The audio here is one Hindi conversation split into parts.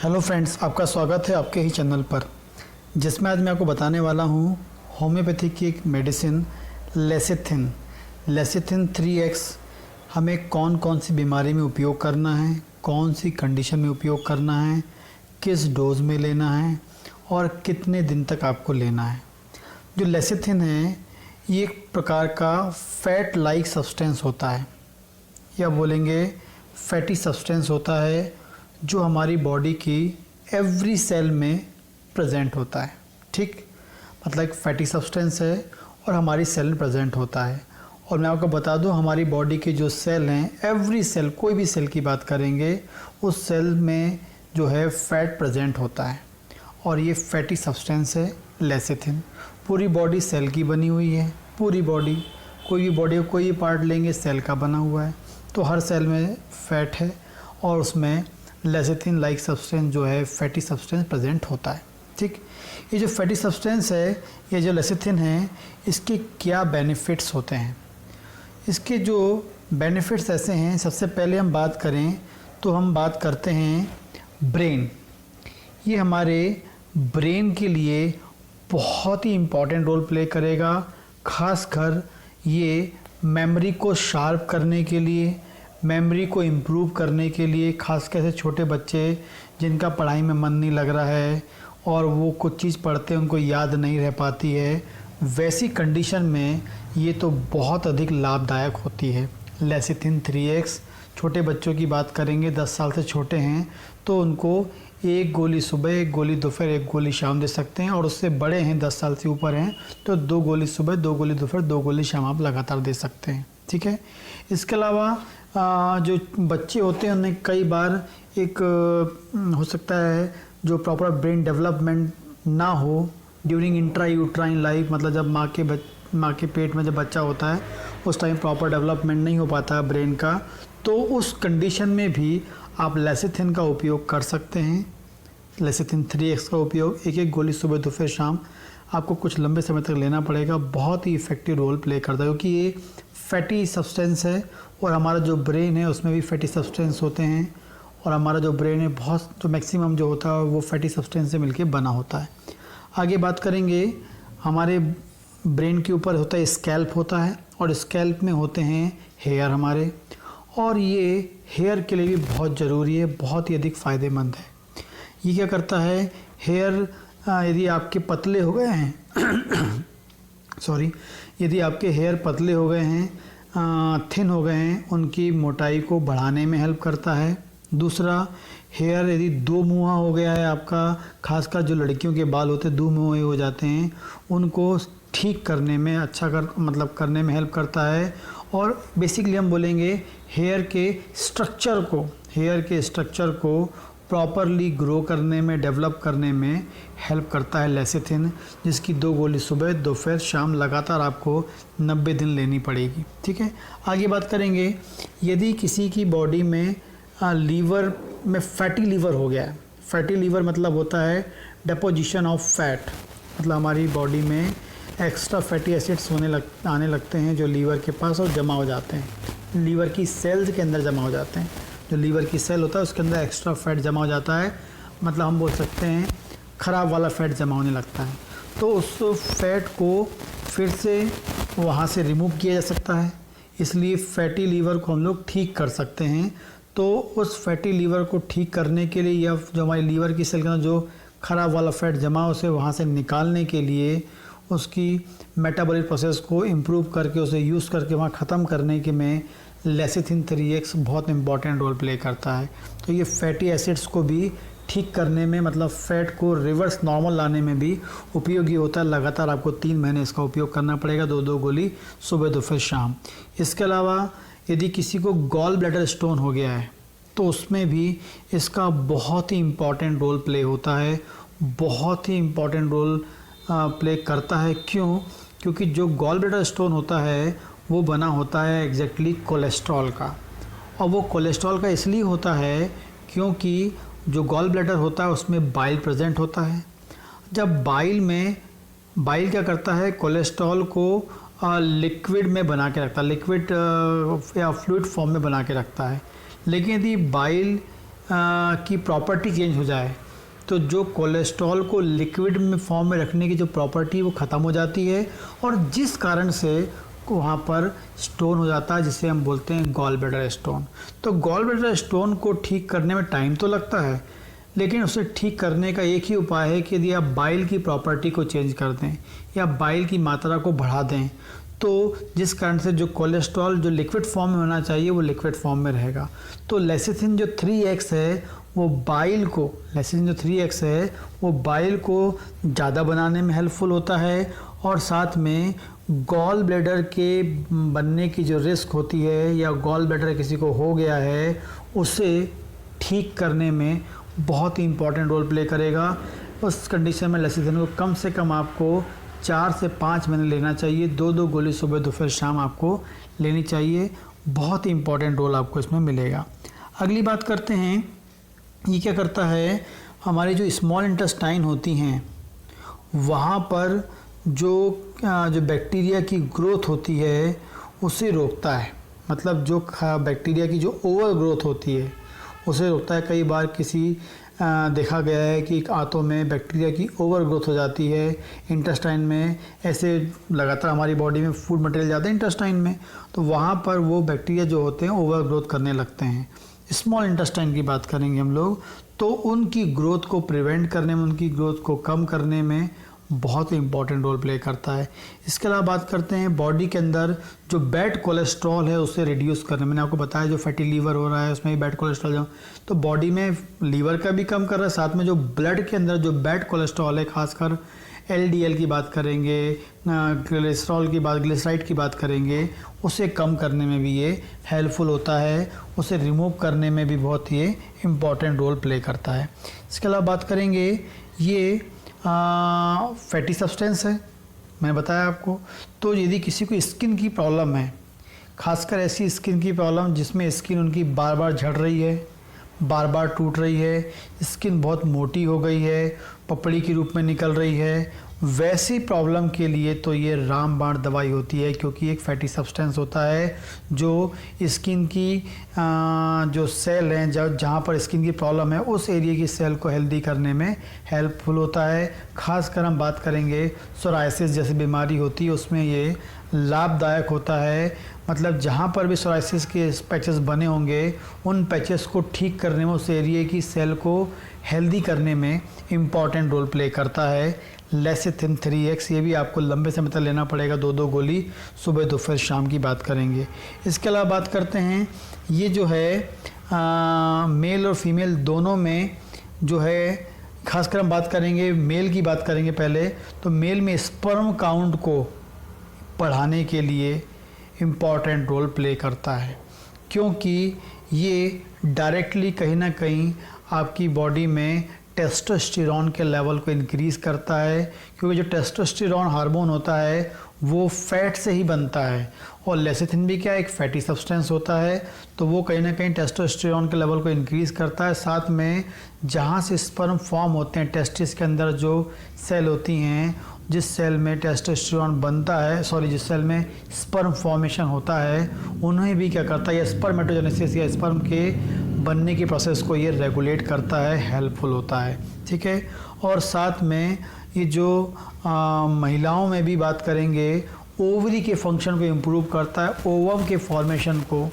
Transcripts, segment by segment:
हेलो फ्रेंड्स, आपका स्वागत है आपके ही चैनल पर, जिसमें आज मैं आपको बताने वाला हूँ होम्योपैथी की एक मेडिसिन लेसिथिन 3x हमें कौन कौन सी बीमारी में उपयोग करना है, कौन सी कंडीशन में उपयोग करना है, किस डोज में लेना है और कितने दिन तक आपको लेना है। जो लेसिथिन है ये एक प्रकार का फैट लाइक सब्सटेंस होता है, या बोलेंगे फैटी सब्सटेंस होता है, जो हमारी बॉडी की एवरी सेल में प्रेजेंट होता है। ठीक, मतलब एक फैटी सब्सटेंस है और हमारी सेल में प्रेजेंट होता है। और मैं आपको बता दूं, हमारी बॉडी के जो सेल हैं, एवरी सेल, कोई भी सेल की बात करेंगे, उस सेल में जो है फैट प्रेजेंट होता है और ये फैटी सब्सटेंस है लेसिथिन। पूरी बॉडी सेल की बनी हुई है, पूरी बॉडी, कोई भी बॉडी का कोई भी पार्ट लेंगे सेल का बना हुआ है, तो हर सेल में फैट है और उसमें लेसिथिन लाइक सब्सटेंस जो है फैटी सब्सटेंस प्रेजेंट होता है। ठीक, ये जो फैटी सब्सटेंस है, ये जो लेसिथिन है, इसके क्या बेनिफिट्स होते हैं। इसके जो बेनिफिट्स ऐसे हैं, सबसे पहले हम बात करें तो हम बात करते हैं ब्रेन। ये हमारे ब्रेन के लिए बहुत ही इम्पॉर्टेंट रोल प्ले करेगा, खासकर ये मेमोरी को शार्प करने के लिए, मेमोरी को इम्प्रूव करने के लिए, खासकर से छोटे बच्चे जिनका पढ़ाई में मन नहीं लग रहा है और वो कुछ चीज़ पढ़ते हैं उनको याद नहीं रह पाती है, वैसी कंडीशन में ये तो बहुत अधिक लाभदायक होती है। लेसिथिन 3x छोटे बच्चों की बात करेंगे, 10 साल से छोटे हैं तो उनको 1 गोली सुबह, 1 गोली दोपहर, 1 गोली शाम दे सकते हैं। और उससे बड़े हैं, 10 साल से ऊपर हैं, तो 2 गोली सुबह, 2 गोली दोपहर, 2 गोली शाम आप लगातार दे सकते हैं। ठीक है, इसके अलावा जो बच्चे होते हैं उन्हें कई बार एक हो सकता है जो प्रॉपर ब्रेन डेवलपमेंट ना हो ड्यूरिंग इंट्रा यूट्राइन लाइफ, मतलब जब माँ के पेट में जब बच्चा होता है उस टाइम प्रॉपर डेवलपमेंट नहीं हो पाता है ब्रेन का, तो उस कंडीशन में भी आप लेसिथिन का उपयोग कर सकते हैं। लेसिथिन 3x का उपयोग 1-1 गोली सुबह दोपहर शाम आपको कुछ लंबे समय तक लेना पड़ेगा, बहुत ही इफ़ेक्टिव रोल प्ले करता है, क्योंकि ये फैटी सब्सटेंस है और हमारा जो ब्रेन है उसमें भी फैटी सब्सटेंस होते हैं और हमारा जो ब्रेन है बहुत जो मैक्सिमम जो होता है वो फैटी सब्सटेंस से मिलके बना होता है। आगे बात करेंगे, हमारे ब्रेन के ऊपर होता है स्कैल्प होता है और स्कैल्प में होते हैं हेयर हमारे, और ये हेयर के लिए भी बहुत ज़रूरी है, बहुत ही अधिक फ़ायदेमंद है। ये क्या करता है, हेयर यदि आपके पतले हो गए हैं सॉरी, यदि आपके हेयर पतले हो गए हैं, थिन हो गए हैं, उनकी मोटाई को बढ़ाने में हेल्प करता है। दूसरा, हेयर यदि 2 मुँहा हो गया है आपका, खासकर जो लड़कियों के बाल होते हैं 2 मुँहे हो जाते हैं, उनको ठीक करने में करने में हेल्प करता है। और बेसिकली हम बोलेंगे हेयर के स्ट्रक्चर को प्रॉपरली ग्रो करने में, डेवलप करने में हेल्प करता है लेसिथिन, जिसकी 2 गोली सुबह दोपहर शाम लगातार आपको 90 दिन लेनी पड़ेगी। ठीक है, आगे बात करेंगे, यदि किसी की बॉडी में लीवर में फैटी लीवर हो गया है, फैटी लीवर मतलब होता है डेपोजिशन ऑफ फैट, मतलब हमारी बॉडी में एक्स्ट्रा फैटी एसिड्स आने लगते हैं जो लीवर के पास और जमा हो जाते हैं, लीवर की सेल्स के अंदर जमा हो जाते हैं। जो लीवर की सेल होता है उसके अंदर एक्स्ट्रा फैट जमा हो जाता है, मतलब हम बोल सकते हैं ख़राब वाला फैट जमा होने लगता है, तो उस फैट को फिर से वहाँ से रिमूव किया जा सकता है। इसलिए फैटी लीवर को हम लोग ठीक कर सकते हैं। तो उस फैटी लीवर को ठीक करने के लिए, या जो हमारी लीवर की सेल के अंदर जो ख़राब वाला फैट जमा उसे वहाँ से निकालने के लिए, उसकी मेटाबॉलिक प्रोसेस को इम्प्रूव करके उसे यूज़ करके वहाँ ख़त्म करने के में लेसिथिन 3x बहुत इंपॉर्टेंट रोल प्ले करता है। तो ये फैटी एसिड्स को भी ठीक करने में, मतलब फैट को रिवर्स नॉर्मल लाने में भी उपयोगी होता है। लगातार आपको 3 महीने इसका उपयोग करना पड़ेगा, 2-2 गोली सुबह दोपहर शाम। इसके अलावा यदि किसी को गॉल ब्लैडर स्टोन हो गया है तो उसमें भी इसका बहुत ही इम्पॉर्टेंट रोल प्ले होता है, बहुत ही इम्पॉर्टेंट रोल प्ले करता है। क्यों? क्योंकि जो गॉल ब्लैडर स्टोन होता है वो बना होता है एग्जैक्टली कोलेस्ट्रॉल का, और वो कोलेस्ट्रॉल का इसलिए होता है क्योंकि जो गॉल ब्लैडर होता है उसमें बाइल प्रेजेंट होता है। जब बाइल क्या करता है, कोलेस्ट्रॉल को लिक्विड में बना के रखता है, लिक्विड या फ्लूइड फॉर्म में बना के रखता है। लेकिन यदि बाइल की प्रॉपर्टी चेंज हो जाए तो जो कोलेस्ट्रॉल को लिक्विड में फॉर्म में रखने की जो प्रॉपर्टी वो ख़त्म हो जाती है, और जिस कारण से वहाँ पर स्टोन हो जाता है, जिसे हम बोलते हैं गॉल ब्लैडर स्टोन। तो गॉल ब्लैडर स्टोन को ठीक करने में टाइम तो लगता है, लेकिन उसे ठीक करने का एक ही उपाय है कि यदि आप बाइल की प्रॉपर्टी को चेंज कर दें या बाइल की मात्रा को बढ़ा दें, तो जिस कारण से जो कोलेस्ट्रॉल जो लिक्विड फॉर्म में होना चाहिए वो लिक्विड फॉर्म में रहेगा। तो लेसिथिन जो 3x है वो बाइल को, लेसिथिन जो 3x है वो बाइल को ज़्यादा बनाने में हेल्पफुल होता है, और साथ में गॉल ब्लैडर के बनने की जो रिस्क होती है या गॉल ब्लैडर किसी को हो गया है उसे ठीक करने में बहुत ही इम्पॉर्टेंट रोल प्ले करेगा। उस कंडीशन में लेसिथिन को कम से कम आपको 4 से 5 महीने लेना चाहिए। 2-2 गोली सुबह दोपहर शाम आपको लेनी चाहिए। बहुत ही इम्पॉर्टेंट रोल आपको इसमें मिलेगा। अगली बात करते हैं, ये क्या करता है, हमारी जो स्मॉल इंटेस्टाइन होती हैं वहाँ पर जो बैक्टीरिया की ग्रोथ होती है उसे रोकता है। मतलब जो बैक्टीरिया की जो ओवर ग्रोथ होती है उसे रोकता है। कई बार देखा गया है कि आंतों में बैक्टीरिया की ओवर ग्रोथ हो जाती है इंटेस्टाइन में। ऐसे लगातार हमारी बॉडी में फूड मटेरियल जाता है इंटेस्टाइन में, तो वहाँ पर वो बैक्टीरिया जो होते हैं ओवर ग्रोथ करने लगते हैं। स्मॉल इंटेस्टाइन की बात करेंगे हम लोग, तो उनकी ग्रोथ को प्रिवेंट करने में, उनकी ग्रोथ को कम करने में बहुत ही इंपॉर्टेंट रोल प्ले करता है। इसके अलावा बात करते हैं बॉडी के अंदर जो बैड कोलेस्ट्रॉल है उसे रिड्यूस करने। मैंने आपको बताया जो फैटी लीवर हो रहा है उसमें भी बैड कोलेस्ट्रॉल जो, तो बॉडी में लीवर का भी कम कर रहा है, साथ में जो ब्लड के अंदर जो बैड कोलेस्ट्रॉल है, खासकर LDL की बात करेंगे, ग्लिसराइड की बात करेंगे, उसे कम करने में भी ये हेल्पफुल होता है। उसे रिमूव करने में भी बहुत ही इम्पॉर्टेंट रोल प्ले करता है। इसके अलावा बात करेंगे, ये फैटी सब्सटेंस है, मैंने बताया आपको। तो यदि किसी को स्किन की प्रॉब्लम है, खासकर ऐसी स्किन की प्रॉब्लम जिसमें स्किन उनकी बार बार झड़ रही है, बार बार टूट रही है, स्किन बहुत मोटी हो गई है, पपड़ी के रूप में निकल रही है, वैसी प्रॉब्लम के लिए तो ये रामबाण दवाई होती है, क्योंकि एक फैटी सब्सटेंस होता है जो स्किन की जो सेल हैं, जहाँ पर स्किन की प्रॉब्लम है उस एरिया की सेल को हेल्दी करने में हेल्पफुल होता है। खासकर हम बात करेंगे सोराइसिस जैसी बीमारी होती है उसमें ये लाभदायक होता है। मतलब जहाँ पर भी सोराइसिस के पैचेस बने होंगे उन पैचेस को ठीक करने में, उस एरिया की सेल को हेल्दी करने में इम्पॉर्टेंट रोल प्ले करता है लेसिथिन 3x। ये भी आपको लंबे समय तक लेना पड़ेगा, 2-2 गोली सुबह दोपहर शाम की बात करेंगे। इसके अलावा बात करते हैं, ये जो है मेल और फीमेल दोनों में जो है, खासकर हम बात करेंगे मेल की बात करेंगे पहले, तो मेल में स्पर्म काउंट को बढ़ाने के लिए इम्पॉर्टेंट रोल प्ले करता है, क्योंकि ये डायरेक्टली कहीं ना कहीं आपकी बॉडी में टेस्टोस्टेरोन के लेवल को इंक्रीज़ करता है, क्योंकि जो टेस्टोस्टेरोन हार्मोन होता है वो फैट से ही बनता है, और लेसिथिन भी क्या एक फैटी सब्सटेंस होता है, तो वो कहीं ना कहीं टेस्टोस्टेरोन के लेवल को इंक्रीज़ करता है। साथ में जहाँ से स्पर्म फॉर्म होते हैं, टेस्टिस के अंदर जो सेल होती हैं, जिस सेल में टेस्टोस्टेरोन बनता है, जिस सेल में स्पर्म फॉर्मेशन होता है, उन्हें भी क्या करता है, ये स्पर्मेटोजेनेसिस या स्पर्म के बनने की प्रोसेस को ये रेगुलेट करता है, हेल्पफुल होता है। ठीक है। और साथ में ये जो महिलाओं में भी बात करेंगे, ओवरी के फंक्शन को इम्प्रूव करता है, ओवम के फॉर्मेशन को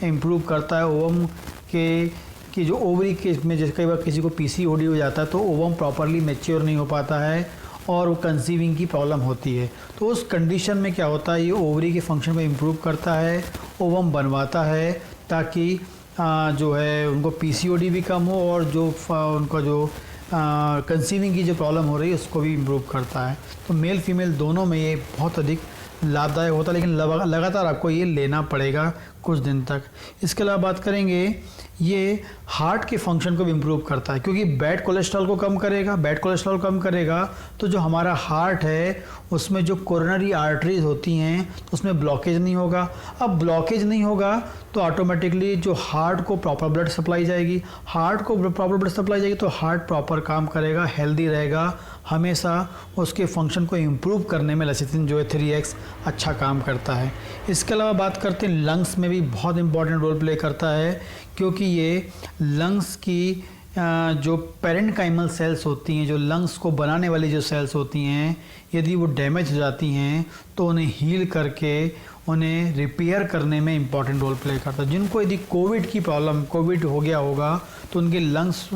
इम्प्रूव करता है। ओवम के जो ओवरी के में जैसे कई बार किसी को PCOD हो जाता है तो ओवम प्रॉपरली मैच्योर नहीं हो पाता है और वो कंसीविंग की प्रॉब्लम होती है, तो उस कंडीशन में क्या होता है, ये ओवरी के फंक्शन को इम्प्रूव करता है, ओवम बनवाता है, ताकि जो है उनको PCOD भी कम हो और जो उनका जो कंसीविंग की जो प्रॉब्लम हो रही है उसको भी इम्प्रूव करता है। तो मेल फीमेल दोनों में ये बहुत अधिक लाभदायक होता है, लेकिन लगातार आपको ये लेना पड़ेगा कुछ दिन तक। इसके अलावा बात करेंगे, ये हार्ट के फंक्शन को भी इम्प्रूव करता है, क्योंकि बैड कोलेस्ट्रॉल को कम करेगा। बैड कोलेस्ट्रॉल कम करेगा तो जो हमारा हार्ट है उसमें जो कोरोनरी आर्टरीज होती हैं तो उसमें ब्लॉकेज नहीं होगा। अब ब्लॉकेज नहीं होगा तो ऑटोमेटिकली जो हार्ट को प्रॉपर ब्लड सप्लाई जाएगी, हार्ट को प्रॉपर ब्लड सप्लाई जाएगी तो हार्ट प्रॉपर काम करेगा, हेल्दी रहेगा, हमेशा उसके फंक्शन को इम्प्रूव करने में लेसिथिन जो है 3x अच्छा काम करता है। इसके अलावा बात करते हैं लंग्स में भी भी बहुत इंपॉर्टेंट रोल प्ले करता है, क्योंकि ये लंग्स की जो पेरेन्काइमल सेल्स होती हैं, जो लंग्स को बनाने वाली जो सेल्स होती हैं, यदि वो डैमेज हो जाती हैं तो उन्हें हील करके उन्हें रिपेयर करने में इम्पॉर्टेंट रोल प्ले करता है। जिनको यदि कोविड हो गया होगा तो उनके लंग्स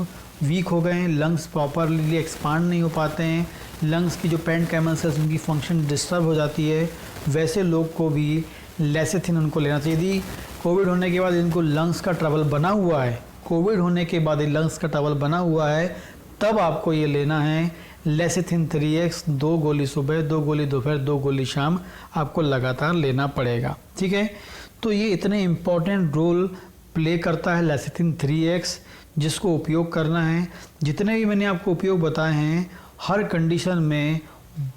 वीक हो गए हैं, लंग्स प्रॉपरली एक्सपांड नहीं हो पाते हैं, लंग्स की जो पेरेन्काइमल सेल्स उनकी फंक्शन डिस्टर्ब हो जाती है, वैसे लोग को भी लेसिथिन उनको लेना चाहिए। यदि कोविड होने के बाद इनको लंग्स का ट्रबल बना हुआ है, कोविड होने के बाद लंग्स का ट्रबल बना हुआ है, तब आपको ये लेना है लेसिथिन 3x, 2 गोली सुबह, 2 गोली दोपहर, 2 गोली शाम आपको लगातार लेना पड़ेगा। ठीक है, तो ये इतने इम्पॉर्टेंट रोल प्ले करता है लेसिथिन 3x, जिसको उपयोग करना है। जितने भी मैंने आपको उपयोग बताए हैं हर कंडीशन में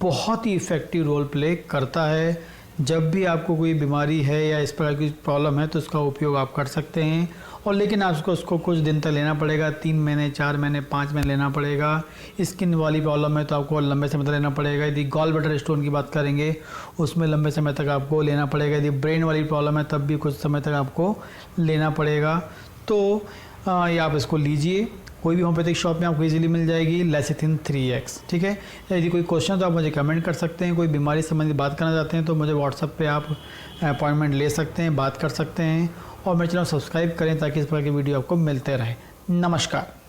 बहुत ही इफ़ेक्टिव रोल प्ले करता है। जब भी आपको कोई बीमारी है या इस प्रकार की प्रॉब्लम है तो इसका उपयोग आप कर सकते हैं, और लेकिन आपको उसको कुछ दिन तक लेना पड़ेगा, 3 महीने, 4 महीने, 5 महीने लेना पड़ेगा। स्किन वाली प्रॉब्लम है तो आपको लंबे समय तक लेना पड़ेगा। यदि गॉल ब्लैडर स्टोन की बात करेंगे उसमें लंबे समय तक आपको लेना पड़ेगा। यदि ब्रेन वाली प्रॉब्लम है तब भी कुछ समय तक आपको लेना पड़ेगा। तो ये आप इसको लीजिए, कोई भी होम्योपैथिक शॉप में आपको इजीली मिल जाएगी लेसिथिन 3x। ठीक है, यदि कोई क्वेश्चन तो आप मुझे कमेंट कर सकते हैं। कोई बीमारी संबंधी बात करना चाहते हैं तो मुझे व्हाट्सएप पे आप अपॉइंटमेंट ले सकते हैं, बात कर सकते हैं, और मेरे चैनल सब्सक्राइब करें ताकि इस प्रकार की वीडियो आपको मिलते रहे। नमस्कार।